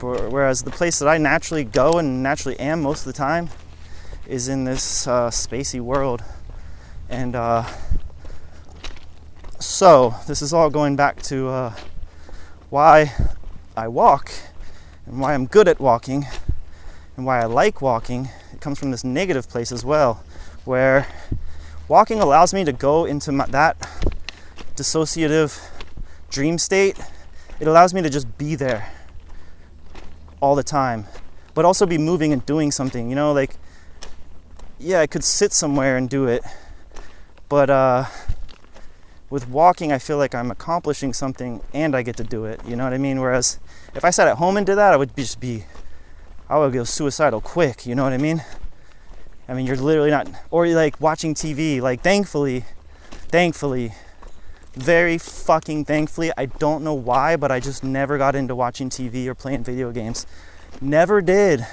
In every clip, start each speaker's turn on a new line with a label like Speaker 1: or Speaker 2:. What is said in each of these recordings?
Speaker 1: Whereas the place that I naturally go and naturally am most of the time is in this spacey world. And so this is all going back to why I walk and why I'm good at walking and why I like walking. It comes from this negative place as well, where walking allows me to go into that dissociative dream state. It allows me to just be there all the time, but also be moving and doing something, you know, like, yeah, I could sit somewhere and do it, but with walking, I feel like I'm accomplishing something and I get to do it, you know what I mean? Whereas if I sat at home and did that, I would go suicidal quick, you know what I mean? I mean, you're literally not, or you're like watching TV, like thankfully, very fucking thankfully, I don't know why, but I just never got into watching TV or playing video games. Never did.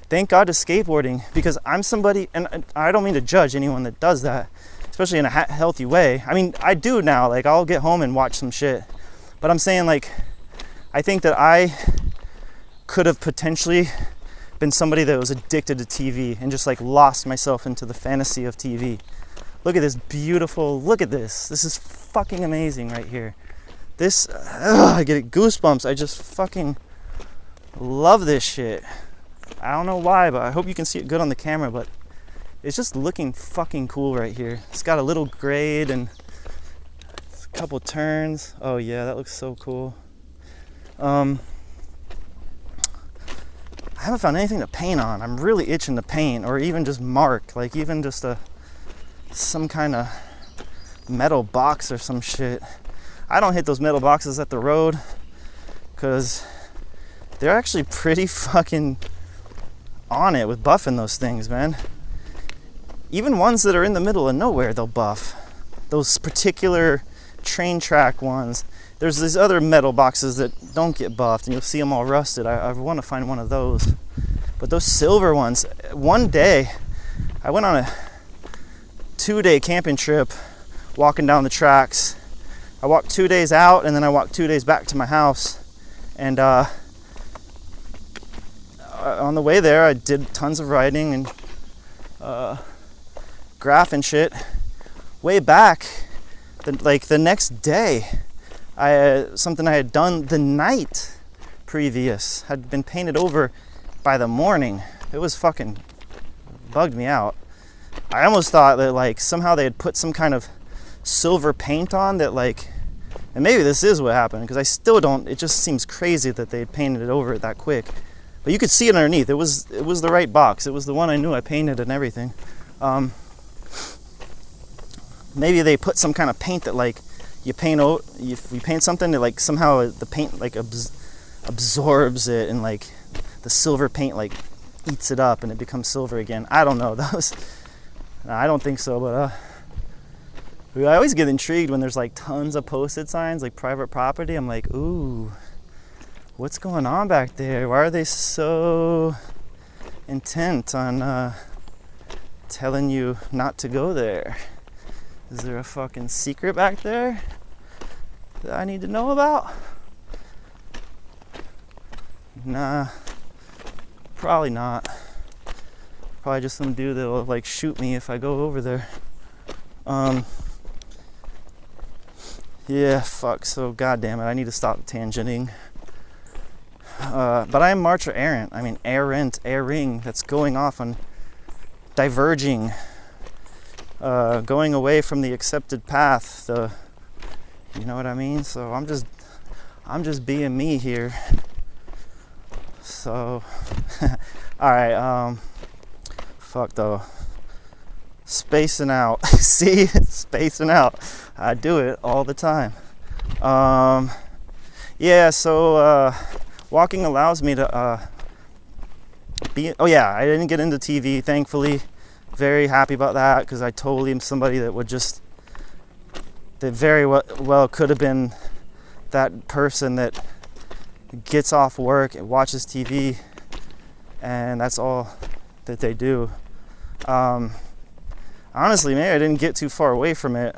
Speaker 1: Thank God to skateboarding, because I'm somebody, and I don't mean to judge anyone that does that, especially in a healthy way. I mean, I do now, like I'll get home and watch some shit, but I'm saying, like, I think that I could have potentially been somebody that was addicted to TV and just like lost myself into the fantasy of TV. Look at this beautiful, look at this. This is fucking amazing right here. This, I get goosebumps. I just fucking love this shit. I don't know why, but I hope you can see it good on the camera, but it's just looking fucking cool right here. It's got a little grade and a couple turns. Oh yeah, that looks so cool. I haven't found anything to paint on. I'm really itching to paint, or even just mark, like even just some kind of metal box or some shit. I don't hit those metal boxes at the road because they're actually pretty fucking on it with buffing those things, man. Even ones that are in the middle of nowhere, they'll buff. Those particular train track ones. There's these other metal boxes that don't get buffed, and you'll see them all rusted. I want to find one of those. But those silver ones, one day, I went on a 2-day camping trip, walking down the tracks. I walked 2 days out, and then I walked 2 days back to my house. And on the way there, I did tons of writing and graph and shit. Way back, the next day, something I had done the night previous had been painted over by the morning. It was fucking bugged me out. I almost thought that like somehow they had put some kind of silver paint on that, like, and maybe this is what happened, because I still don't, it just seems crazy that they painted it over it that quick. But you could see it underneath. It was the right box. It was the one I knew I painted and everything. Maybe they put some kind of paint that, like, you paint something that, like, somehow the paint like absorbs it, and like the silver paint like eats it up and it becomes silver again. I don't know. I don't think so, but I always get intrigued when there's like tons of posted signs, like private property. I'm like, ooh, what's going on back there? Why are they so intent on telling you not to go there? Is there a fucking secret back there that I need to know about? Nah, probably not. Probably just some dude that will like shoot me if I go over there. Yeah, fuck. So goddamn it, I need to stop tangenting. But I am Marcher Arrant. I mean Arrant, airing. That's going off on diverging. Going away from the accepted path, you know what I mean? So I'm just being me here. So, all right, fuck though. Spacing out. See, spacing out. I do it all the time. Yeah, so walking allows me to oh yeah, I didn't get into TV, thankfully. Very happy about that, because I totally am somebody that would just, that very well could have been that person that gets off work and watches TV, and that's all that they do. Honestly, maybe I didn't get too far away from it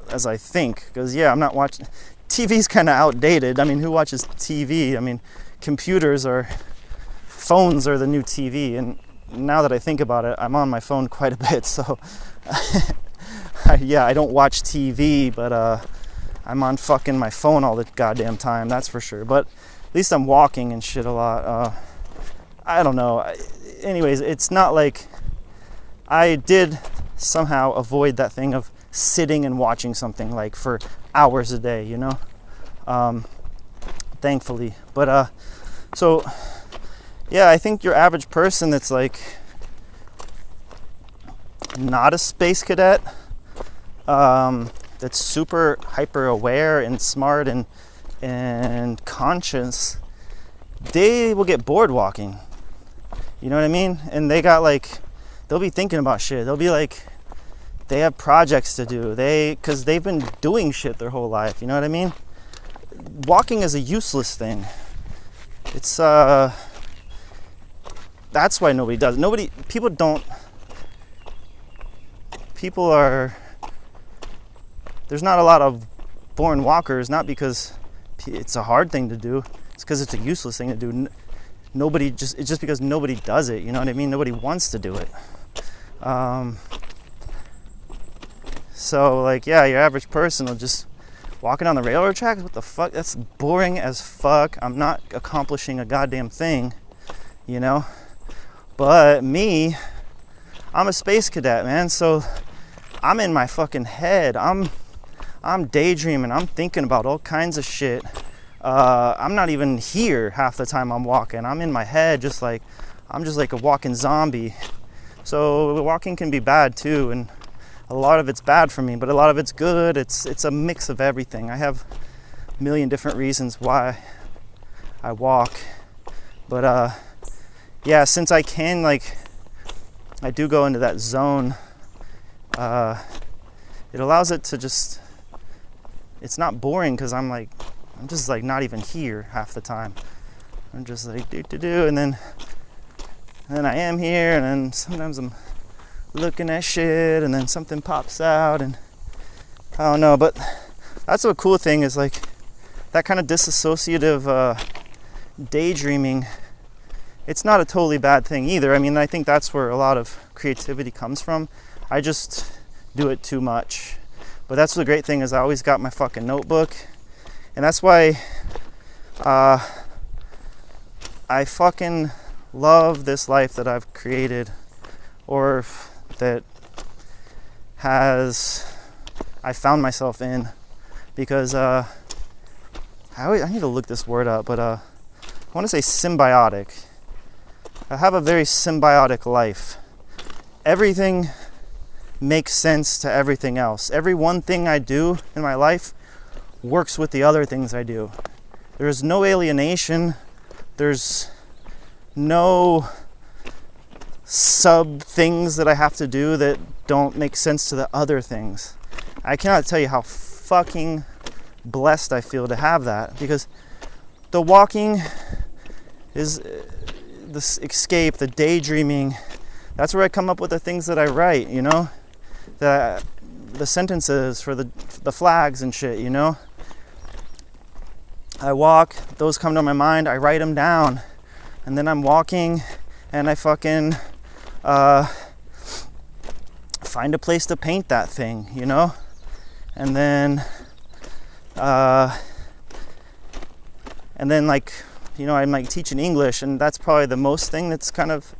Speaker 1: as I think, because yeah, I'm not watching. TV's kind of outdated. I mean, who watches TV? I mean, computers or phones are the new TV, and now that I think about it, I'm on my phone quite a bit, so yeah, I don't watch TV, but I'm on fucking my phone all the goddamn time, that's for sure. But at least I'm walking and shit a lot. I don't know. Anyways, it's not like I did somehow avoid that thing of sitting and watching something like for hours a day, you know, thankfully. But so yeah, I think your average person that's like not a space cadet, that's super hyper aware and smart and conscious, they will get bored walking. You know what I mean? And they got like, they'll be thinking about shit. They'll be like, they have projects to do. Because they've been doing shit their whole life. You know what I mean? Walking is a useless thing. It's, that's why nobody does. There's not a lot of born walkers, not because it's a hard thing to do. It's because it's a useless thing to do. It's just because nobody does it, you know what I mean? Nobody wants to do it. So like, yeah, your average person will just walking on the railroad tracks. What the fuck? That's boring as fuck. I'm not accomplishing a goddamn thing, you know? But me, I'm a space cadet, man. So I'm in my fucking head. I'm daydreaming. I'm thinking about all kinds of shit. I'm not even here half the time I'm walking. I'm in my head, I'm just like a walking zombie. So walking can be bad too, and a lot of it's bad for me, but a lot of it's good. It's a mix of everything. I have a million different reasons why I walk. But yeah, since I can, like, I do go into that zone, it allows it to just, it's not boring because I'm just like not even here half the time. I'm just like do, and then I am here, and then sometimes I'm looking at shit, and then something pops out, and I don't know. But that's a cool thing, is like that kind of disassociative daydreaming. It's not a totally bad thing either. I mean, I think that's where a lot of creativity comes from. I just do it too much. But that's the great thing, is I always got my fucking notebook. And that's why I fucking love this life that I've created, or that I found myself in, because I need to look this word up, but I want to say symbiotic. I have a very symbiotic life. Everything makes sense to everything else. Every one thing I do in my life works with the other things I do. There's no alienation. There's no sub things that I have to do that don't make sense to the other things. I cannot tell you how fucking blessed I feel to have that, because the walking is the escape, the daydreaming. That's where I come up with the things that I write, you know, the sentences for the flags and shit, you know. I walk, those come to my mind, I write them down, and then I'm walking, and I fucking find a place to paint that thing, you know. And then like, you know, I'm like teaching English, and that's probably the most thing that's kind of